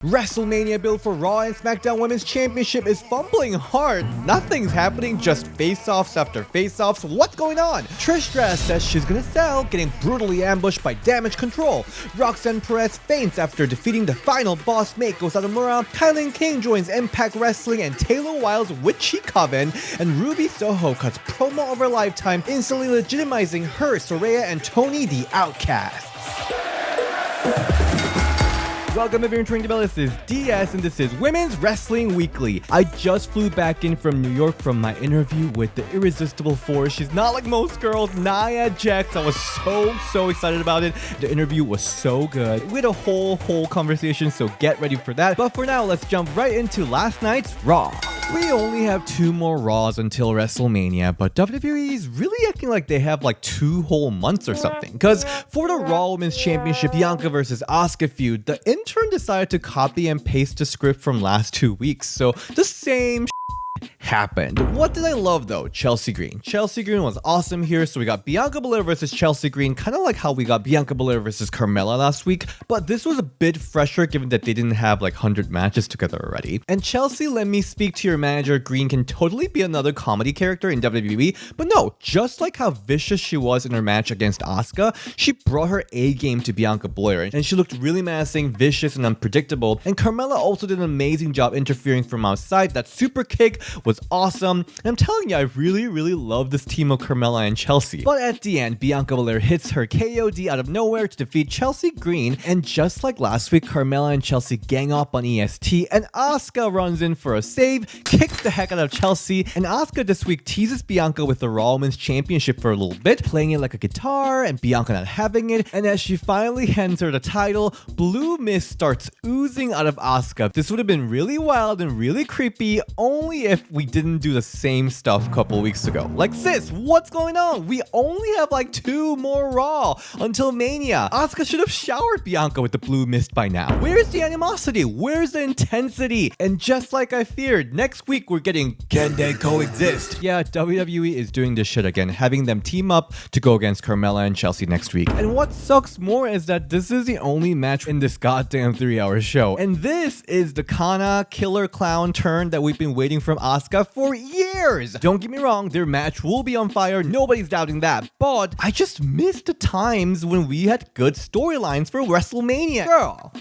WrestleMania build for Raw and SmackDown Women's Championship is fumbling hard. Nothing's happening, just face-offs after face-offs. What's going on? Trish Stratus says she's gonna sell, getting brutally ambushed by Damage Ctrl. Roxanne Perez faints after defeating the Final Boss Meiko Satomura. KiLynn King joins Impact Wrestling and Taylor Wilde's Witchy Coven. And Ruby Soho cuts promo of her lifetime, instantly legitimizing her, Soraya, and Tony the Outcasts. Welcome if you're entering the Belle. This is DS and this is Women's Wrestling Weekly. I just flew back in from New York from my interview with the Irresistible Force. She's not like most girls, Nia Jax. I was so excited about it. The interview was so good. We had a whole conversation, so get ready for that. But for now, let's jump right into last night's Raw. We only have 2 more Raws until WrestleMania, but WWE is really acting like they have like 2 whole months or something. Because for the Raw Women's Championship Bianca vs. Asuka feud, the intern decided to copy and paste the script from last 2 weeks, so the same happened. What did I love though? Chelsea Green. Chelsea Green was awesome here, so we got Bianca Belair versus Chelsea Green, kind of like how we got Bianca Belair versus Carmella last week, but this was a bit fresher given that they didn't have like 100 matches together already. And Chelsea, let me speak to your manager, Green can totally be another comedy character in WWE, but no, just like how vicious she was in her match against Asuka, she brought her A game to Bianca Belair, and she looked really menacing, vicious, and unpredictable. And Carmella also did an amazing job interfering from outside. That super kick was awesome, and I'm telling you, I really love this team of Carmella and Chelsea. But at the end, Bianca Belair hits her KOD out of nowhere to defeat Chelsea Green, and just like last week, Carmella and Chelsea gang up on EST, and Asuka runs in for a save, kicks the heck out of Chelsea, and Asuka this week teases Bianca with the Raw Women's Championship for a little bit, playing it like a guitar, and Bianca not having it, and as she finally hands her the title, blue mist starts oozing out of Asuka. This would have been really wild and really creepy, only if we didn't do the same stuff a couple weeks ago. Like, sis, what's going on? We only have like 2 more Raw until Mania. Asuka should have showered Bianca with the blue mist by now. Where's the animosity? Where's the intensity? And just like I feared, next week we're getting Can They Coexist? Yeah, WWE is doing this shit again, having them team up to go against Carmella and Chelsea next week. And what sucks more is that this is the only match in this goddamn 3-hour show. And this is the Kana killer clown turn that we've been waiting from Asuka for years. Don't get me wrong, their match will be on fire, nobody's doubting that, but I just missed the times when we had good storylines for WrestleMania. Girl.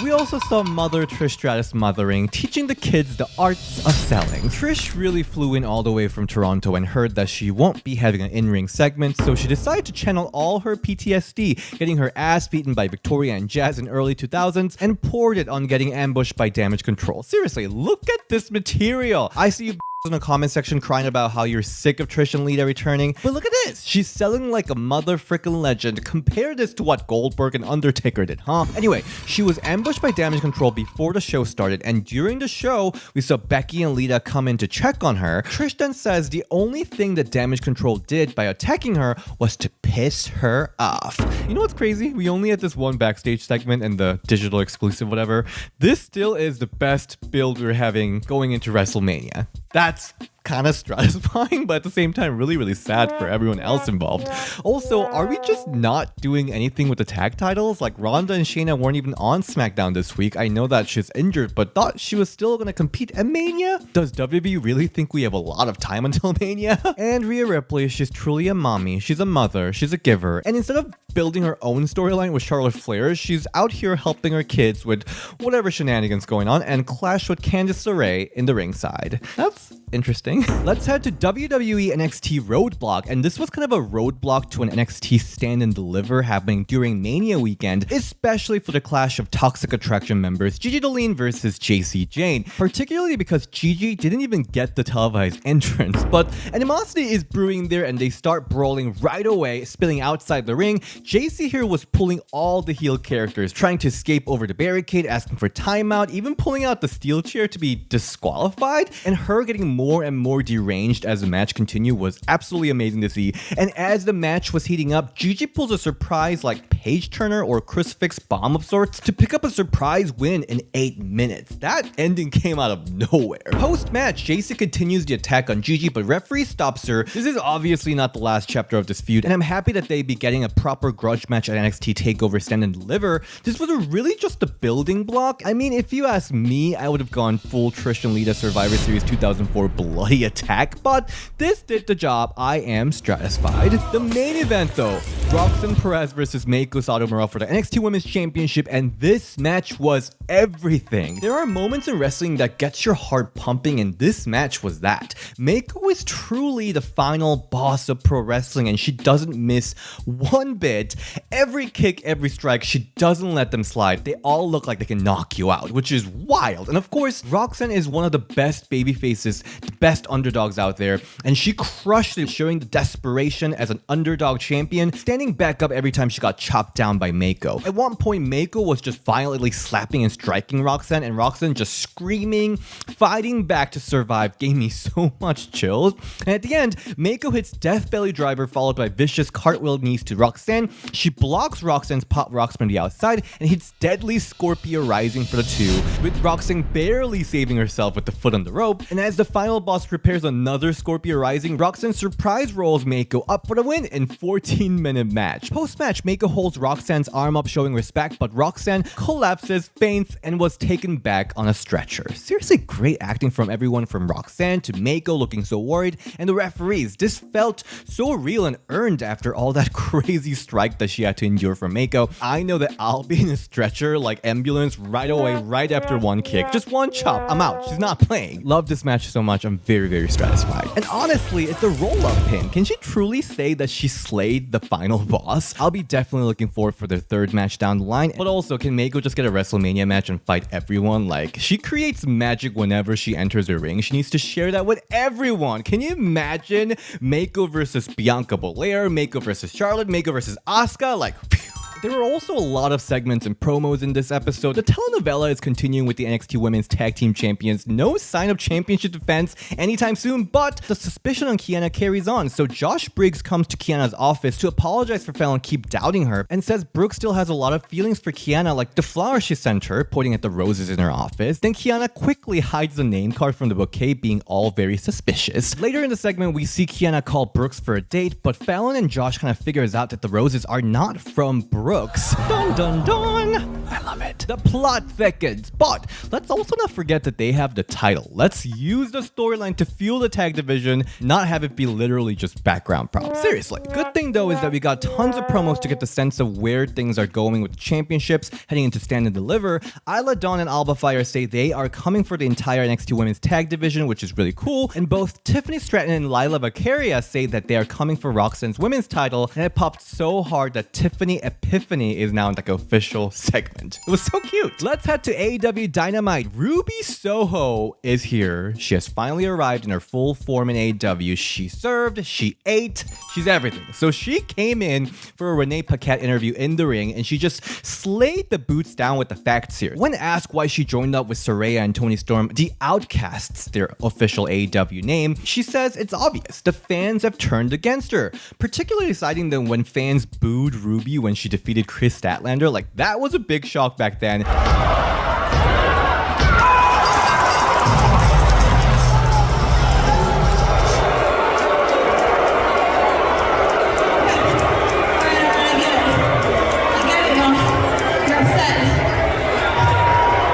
We also saw Mother Trish Stratus mothering, teaching the kids the arts of selling. Trish really flew in all the way from Toronto and heard that she won't be having an in-ring segment, so she decided to channel all her PTSD, getting her ass beaten by Victoria and Jazz in early 2000s, and poured it on getting ambushed by Damage Ctrl. Seriously, look at this material. I see you in the comment section crying about how you're sick of Trish and Lita returning, but look at this. She's selling like a mother frickin' legend. Compare this to what Goldberg and Undertaker did, huh? Anyway, she was ambushed by Damage Ctrl before the show started, and during the show, we saw Becky and Lita come in to check on her. Trish then says the only thing that Damage Ctrl did by attacking her was to piss her off. You know what's crazy? We only had this one backstage segment and the digital exclusive whatever. This still is the best build we're having going into WrestleMania. That's kind of satisfying, but at the same time really sad for everyone else involved. Also, are we just not doing anything with the tag titles? Like, Ronda and Shayna weren't even on SmackDown this week. I know that she's injured, but thought she was still gonna compete at Mania? Does WWE really think we have a lot of time until Mania? And Rhea Ripley, she's truly a mommy, she's a mother, she's a giver, and instead of building her own storyline with Charlotte Flair, she's out here helping her kids with whatever shenanigans going on and clash with Candice LeRae in the ringside. That's interesting. Let's head to WWE NXT Roadblock, and this was kind of a roadblock to an NXT Stand and Deliver happening during Mania weekend, especially for the clash of Toxic Attraction members Gigi Dolin versus JC Jane, particularly because Gigi didn't even get the televised entrance. But animosity is brewing there and they start brawling right away, spilling outside the ring. JC here was pulling all the heel characters, trying to escape over the barricade, asking for timeout, even pulling out the steel chair to be disqualified, and her getting more and more deranged as the match continued was absolutely amazing to see. And as the match was heating up, Gigi pulls a surprise like page turner or crucifix bomb of sorts to pick up a surprise win in 8 minutes. That ending came out of nowhere. Post-match, JC continues the attack on Gigi, but referee stops her. This is obviously not the last chapter of this feud, and I'm happy that they be getting a proper her grudge match at NXT TakeOver Stand and Deliver, this was really just a building block. I mean, if you ask me, I would have gone full Trish and Lita Survivor Series 2004 Bloody Attack, but this did the job. I am satisfied. The main event though, Roxanne Perez versus Meiko Satomura for the NXT Women's Championship, and this match was everything. There are moments in wrestling that gets your heart pumping, and this match was that. Meiko is truly the final boss of pro wrestling, and she doesn't miss one bit. Every kick, every strike, she doesn't let them slide. They all look like they can knock you out, which is wild. And of course, Roxanne is one of the best baby faces, the best underdogs out there, and she crushed it, showing the desperation as an underdog champion, standing back up every time she got chopped down by Meiko. At one point, Meiko was just violently slapping and striking Roxanne, and Roxanne just screaming, fighting back to survive, gave me so much chills. And at the end, Meiko hits Death Belly Driver followed by vicious cartwheel knees to Roxanne. She blocks Roxanne's pop rocks from the outside and hits Deadly Scorpio Rising for the 2, with Roxanne barely saving herself with the foot on the rope. And as the final boss prepares another Scorpio Rising, Roxanne surprise rolls Meiko up for the win in 14-minute match. Post-match, Meiko holds Roxanne's arm up showing respect, but Roxanne collapses, faints, and was taken back on a stretcher. Seriously great acting from everyone from Roxanne to Meiko looking so worried, and the referees. This felt so real and earned after all that crazy strike that she had to endure from Meiko. I know that I'll be in a stretcher like ambulance right away, right after one kick. Just one chop, I'm out. She's not playing. Love this match so much, I'm very satisfied. And honestly, it's a roll-up pin. Can she truly say that she slayed the final boss? I'll be definitely looking forward for their third match down the line. But also, can Meiko just get a WrestleMania match and fight everyone? Like, she creates magic whenever she enters the ring. She needs to share that with everyone. Can you imagine Meiko versus Bianca Belair, Meiko versus Charlotte, Meiko versus Asuka? Like, phew. There were also a lot of segments and promos in this episode. The telenovela is continuing with the NXT Women's Tag Team Champions. No sign of championship defense anytime soon, but the suspicion on Kiana carries on. So Josh Briggs comes to Kiana's office to apologize for failing keep doubting her, and says Brooke still has a lot of feelings for Kiana, like the flowers she sent her, pointing at the roses in her office. Then Kiana quickly hides the name card from the bouquet, being all very suspicious. Later in the segment, we see Kiana call Brooks for a date, but Fallon and Josh kind of figures out that the roses are not from Brooks. Dun dun dun! I love it. The plot thickens, but let's also not forget that they have the title. Let's use the storyline to fuel the tag division, not have it be literally just background props. Seriously. Good thing though is that we got tons of promos to get the sense of where things are going with the championships heading into Stand and Deliver. Isla Dawn and Alba Fire say they are coming for the entire NXT Women's Tag Division, which is really cool. And both Tiffany Stratton and Lila Vaqueria say that they are coming for Roxanne's women's title, and it popped so hard that Tiffany Epiphany is now in like an official segment. It was so cute. Let's head to AEW Dynamite. Ruby Soho is here. She has finally arrived in her full form in AEW. She served, she ate, she's everything. So she came in for a Renee Paquette interview in the ring, and she just slayed the boots down with the facts here. When asked why she joined up with Saraya and Toni Storm, the Outcasts, their official AEW name, she says it's obvious. The fans have turned against her, particularly citing them when fans booed Ruby when she defeated Chris Statlander. Like, that was a big shock back then.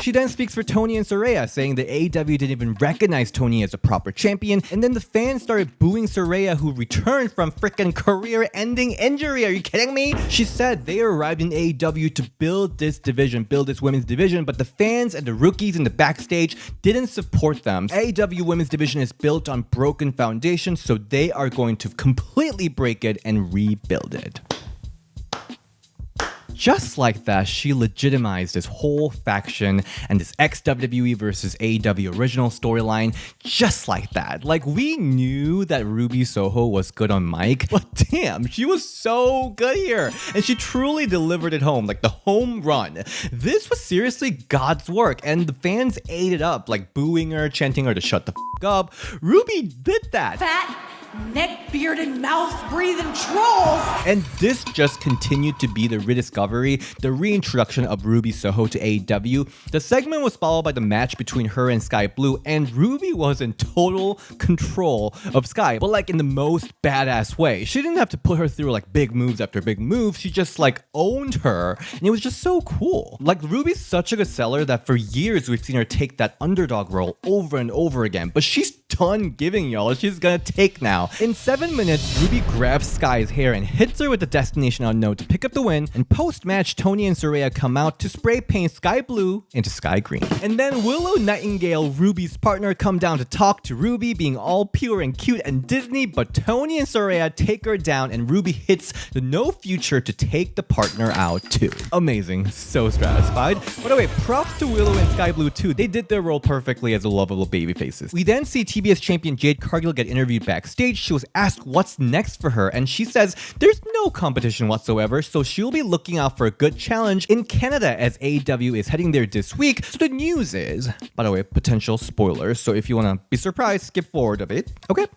She then speaks for Toni and Saraya, saying that AEW didn't even recognize Toni as a proper champion, and then the fans started booing Saraya, who returned from freaking career-ending injury. Are you kidding me? She said they arrived in AEW to build this division, build this women's division, but the fans and the rookies in the backstage didn't support them. AEW women's division is built on broken foundations, so they are going to completely break it and rebuild it. Just like that, she legitimized this whole faction and this ex-WWE versus AEW original storyline just like that. Like, we knew that Ruby Soho was good on mic, but damn, she was so good here. And she truly delivered it home, like the home run. This was seriously God's work, and the fans ate it up, like booing her, chanting her to shut the f*** up. Ruby did that. Fat neck-bearded, mouth-breathing trolls. And this just continued to be the rediscovery, the reintroduction of Ruby Soho to AEW. The segment was followed by the match between her and Sky Blue, and Ruby was in total control of Sky, but like in the most badass way. She didn't have to put her through like big moves after big moves. She just like owned her, and it was just so cool. Like, Ruby's such a good seller that for years we've seen her take that underdog role over and over again, but she's done giving, y'all. She's gonna take now. In 7 minutes, Ruby grabs Sky's hair and hits her with the Destination Unknown to pick up the win, and post-match, Tony and Saraya come out to spray paint Sky Blue into Sky Green. And then Willow Nightingale, Ruby's partner, come down to talk to Ruby, being all pure and cute and Disney, but Tony and Saraya take her down, and Ruby hits the No Future to take the partner out too. Amazing. So satisfied. By the way, props to Willow and Sky Blue too. They did their role perfectly as a lovable baby faces. We then see TBS champion Jade Cargill get interviewed backstage. She was asked what's next for her, and she says there's no competition whatsoever, so she'll be looking out for a good challenge in Canada as AEW is heading there this week. So the news is, by the way, potential spoilers, so if you want to be surprised, skip forward a bit. Okay.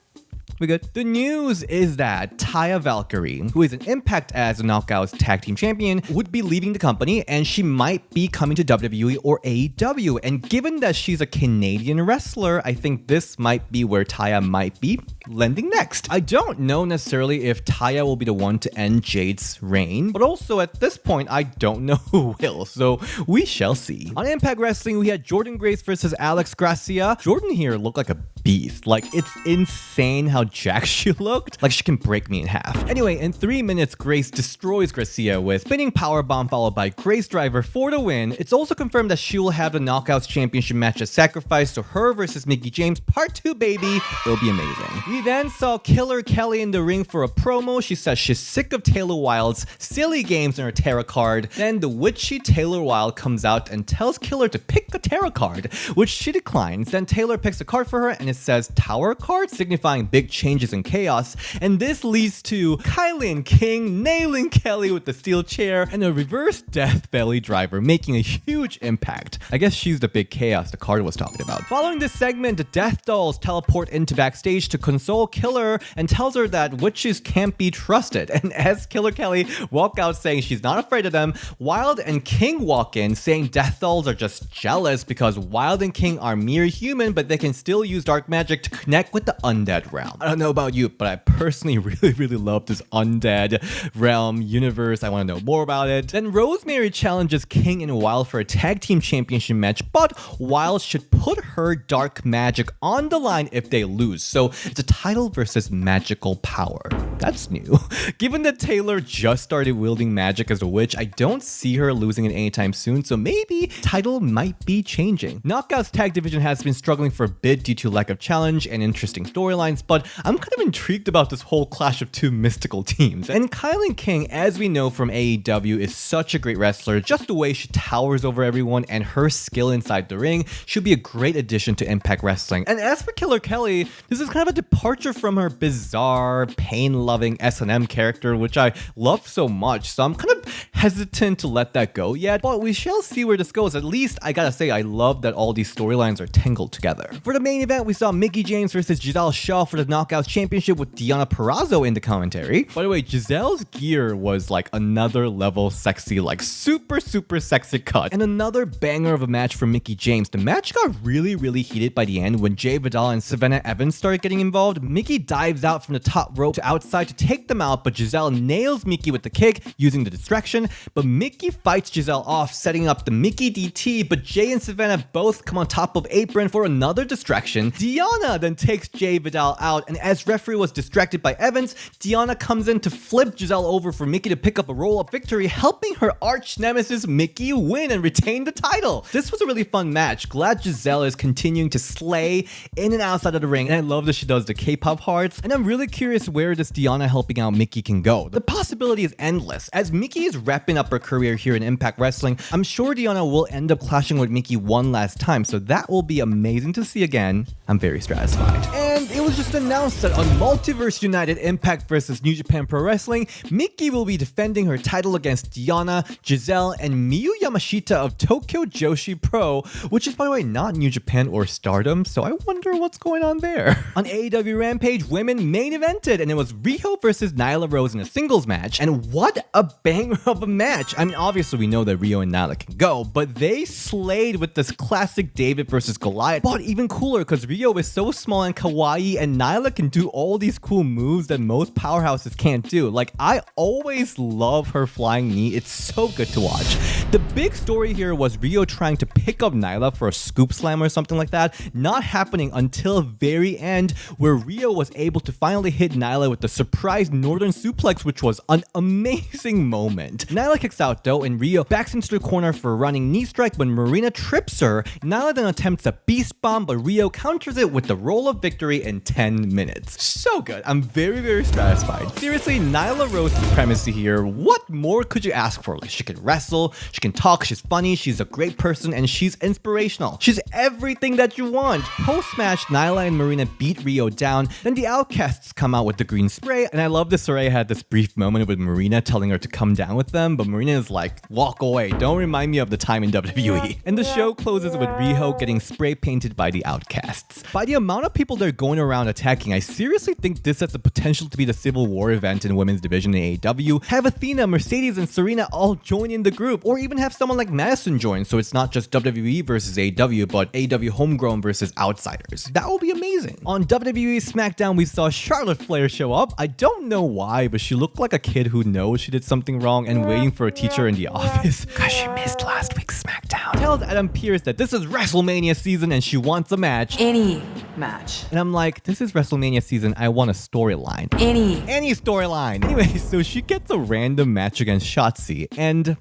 We good? The news is that Taya Valkyrie, who is an Impact as a Knockouts Tag Team Champion, would be leaving the company, and she might be coming to WWE or AEW. And given that she's a Canadian wrestler, I think this might be where Taya might be landing next. I don't know necessarily if Taya will be the one to end Jade's reign, but also at this point, I don't know who will, so we shall see. On Impact Wrestling, we had Jordynne Grace versus Alex Gracia. Jordan here looked like a beast. Like, it's insane how jacked she looked. Like, she can break me in half. Anyway, in 3 minutes, Grace destroys Gracia with spinning powerbomb followed by Grace Driver for the win. It's also confirmed that she will have the Knockouts Championship match at Sacrifice, so her versus Mickie James Part 2, baby. It'll be amazing. We then saw Killer Kelly in the ring for a promo. She says she's sick of Taylor Wilde's silly games in her tarot card. Then the witchy Taylor Wilde comes out and tells Killer to pick a tarot card, which she declines. Then Taylor picks a card for her, and it says Tower card, signifying big changes and chaos. And this leads to KiLynn King nailing Kelly with the steel chair and a reverse death belly driver, making a huge impact. I guess she's the big chaos the card was talking about. Following this segment, the Death Dolls teleport into backstage to console Killer and tells her that witches can't be trusted. And as Killer Kelly walk out saying she's not afraid of them, Wilde and King walk in saying Death Dolls are just jealous because Wilde and King are mere human, but they can still use dark magic to connect with the undead realm. I don't know about you, but I personally really love this undead realm universe. I want to know more about it. Then Rosemary challenges King and Wilde for a tag team championship match, but Wilde should put her dark magic on the line if they lose. So it's a title versus magical power. That's new. Given that Taylor just started wielding magic as a witch, I don't see her losing it anytime soon, so maybe title might be changing. Knockouts tag division has been struggling for a bit due to lack of challenge and interesting storylines, but I'm kind of intrigued about this whole clash of two mystical teams. And KiLynn King, as we know from AEW, is such a great wrestler. Just the way she towers over everyone and her skill inside the ring should be a great addition to Impact Wrestling. And as for Killer Kelly, this is kind of a departure from her bizarre, pain-loving S&M character, which I love so much, so I'm kind of hesitant to let that go yet, but we shall see where this goes. At least, I gotta say, I love that all these storylines are tangled together. For the main event, we saw Mickie James versus Giselle Shaw for the Knockouts Championship with Deonna Purrazzo in the commentary. By the way, Giselle's gear was like another level sexy, like super sexy cut. And another banger of a match for Mickie James. The match got really heated by the end when Jay Vidal and Savannah Evans started getting involved. Mickie dives out from the top rope to outside to take them out, but Giselle nails Mickie with the kick using the distraction. But Mickie fights Giselle off, setting up the Mickie DT, but Jay and Savannah both come on top of Apron for another distraction. Deonna then takes Jay Vidal out, and as referee was distracted by Evans, Deonna comes in to flip Giselle over for Mickie to pick up a roll-up victory, helping her arch nemesis Mickie win and retain the title. This was a really fun match. Glad Giselle is continuing to slay in and outside of the ring, and I love that she does the K-pop hearts, and I'm really curious where this Deonna helping out Mickie can go. The possibility is endless. As Mickie is wrapping up her career here in Impact Wrestling, I'm sure Deonna will end up clashing with Mickie one last time, so that will be amazing to see again. I'm very satisfied. And it was was just announced that on Multiverse United Impact vs New Japan Pro Wrestling, Miki will be defending her title against Diana, Giselle, and Miyu Yamashita of Tokyo Joshi Pro, which is, by the way, not New Japan or Stardom, so I wonder what's going on there. On AEW Rampage, women main evented, and it was Riho versus Nyla Rose in a singles match, and what a banger of a match. I mean, obviously we know that Riho and Nyla can go, but they slayed with this classic David versus Goliath. But even cooler, because Riho is so small and kawaii, and Nyla can do all these cool moves that most powerhouses can't do. Like, I always love her flying knee. It's so good to watch. The big story here was Riho trying to pick up Nyla for a scoop slam or something like that, not happening until very end, where Riho was able to finally hit Nyla with the surprise northern suplex, which was an amazing moment. Nyla kicks out though, and Riho backs into the corner for a running knee strike when Marina trips her. Nyla then attempts a beast bomb, but Riho counters it with the roll of victory in 10 minutes. So good. I'm very, very satisfied. Seriously, Nyla Rose supremacy here. What more could you ask for? Like, she can wrestle, she can talk, she's funny, she's a great person, and she's inspirational. She's everything that you want. Post-match, Nyla and Marina beat Riho down, then the Outcasts come out with the green spray, and I love that Saraya had this brief moment with Marina telling her to come down with them, but Marina is like, walk away, don't remind me of the time in WWE. And the show closes with Riho getting spray painted by the Outcasts. By the amount of people they're going around attacking, I seriously think this has the potential to be the Civil War event in women's division in AEW. Have Athena, Mercedes, and Serena all join in the group, or even have someone like Madison join, so it's not just WWE versus AEW, but AEW homegrown versus outsiders. That will be amazing. On WWE SmackDown, we saw Charlotte Flair show up. I don't know why, but she looked like a kid who knows she did something wrong and waiting for a teacher in the office because she missed last week's SmackDown. Tells Adam Pearce that this is WrestleMania season and she wants a match. Any match. And I'm like, this is WrestleMania season, I want a storyline. Any storyline. Anyway, so she gets a random match against Shotzi, and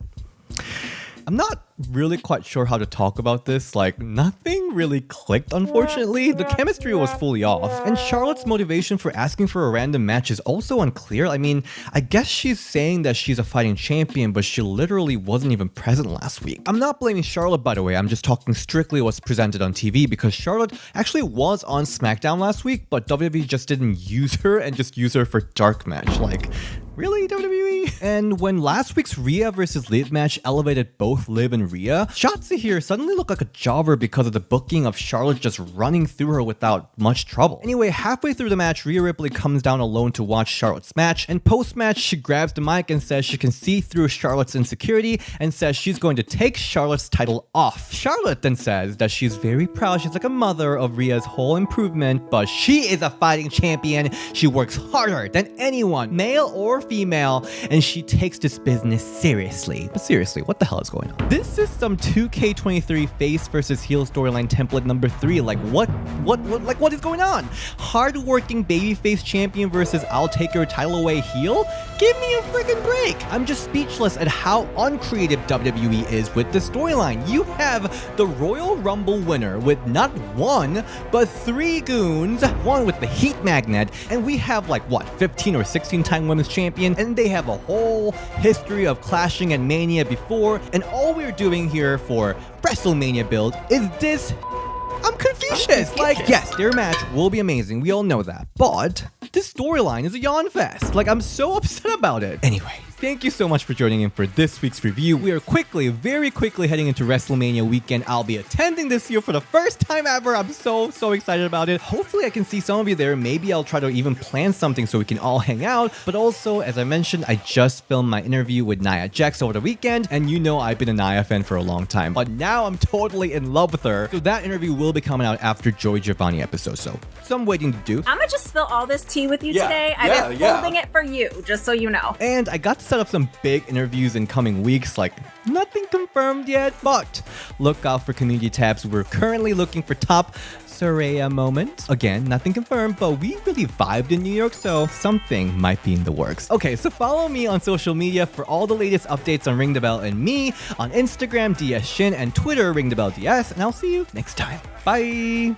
I'm not really quite sure how to talk about this. Like, nothing really clicked, unfortunately. The chemistry was fully off, and Charlotte's motivation for asking for a random match is also unclear. I mean, I guess she's saying that she's a fighting champion, but she literally wasn't even present last week. I'm not blaming Charlotte, by the way. I'm just talking strictly what's presented on TV, because Charlotte actually was on SmackDown last week, but WWE just didn't use her and just use her for dark match. Like, really, WWE? And when last week's Rhea versus Liv match elevated both Liv and Rhea, Shotzi here suddenly looked like a jobber because of the booking of Charlotte just running through her without much trouble. Anyway, halfway through the match, Rhea Ripley comes down alone to watch Charlotte's match, and post-match, she grabs the mic and says she can see through Charlotte's insecurity and says she's going to take Charlotte's title off. Charlotte then says that she's very proud, she's like a mother of Rhea's whole improvement, but she is a fighting champion. She works harder than anyone, male or female, and she takes this business seriously. But seriously, what the hell is going on? This is some 2K23 face versus heel storyline template number 3. Like, what is going on? Hardworking babyface champion versus I'll take your title away heel? Give me a freaking break. I'm just speechless at how uncreative WWE is with the storyline. You have the Royal Rumble winner with not one, but 3 goons, one with the heat magnet, and we have like, what, 15 or 16-time women's champion, and they have a whole history of clashing at Mania before, and all we're doing here for WrestleMania build is this. I'm Confucius. Like, yes, their match will be amazing. We all know that. But this storyline is a yawn fest. Like, I'm so upset about it. Anyway, thank you so much for joining in for this week's review. We are very quickly heading into WrestleMania weekend. I'll be attending this year for the first time ever. I'm so excited about it. Hopefully I can see some of you there. Maybe I'll try to even plan something so we can all hang out. But also, as I mentioned, I just filmed my interview with Nia Jax over the weekend, and you know I've been a Nia fan for a long time. But now I'm totally in love with her. So that interview will be coming out after Joey Giovanni episode. So some waiting to do. I'm gonna just spill all this tea with you today. I've been holding it for you, just so you know. And I got to set up some big interviews in coming weeks, like nothing confirmed yet, but look out for community tabs. We're currently looking for top Saraya moment. Again, nothing confirmed, but we really vibed in New York, so something might be in the works. Okay, so follow me on social media for all the latest updates on Ring the Bell and me, on Instagram, DS Shin, and Twitter, Ring the Bell DS, and I'll see you next time. Bye!